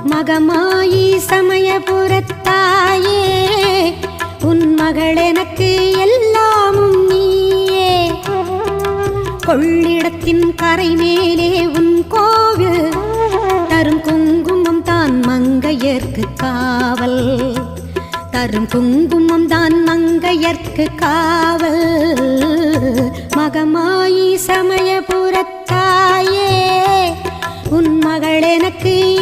மகமாயி சமயபுரத்தாயே உன் மகள் எனக்கு எல்லாமும் நீயே. கொள்ளிடத்தின் கரை மேலே உன் கோவில் தரும் குங்குமம் தான் மங்கையர்க்கு காவல். தரும் குங்குமம் தான் மங்கையர்க்கு காவல். மகமாயி சமயபுரத்தாயே உன் மகள் எனக்கு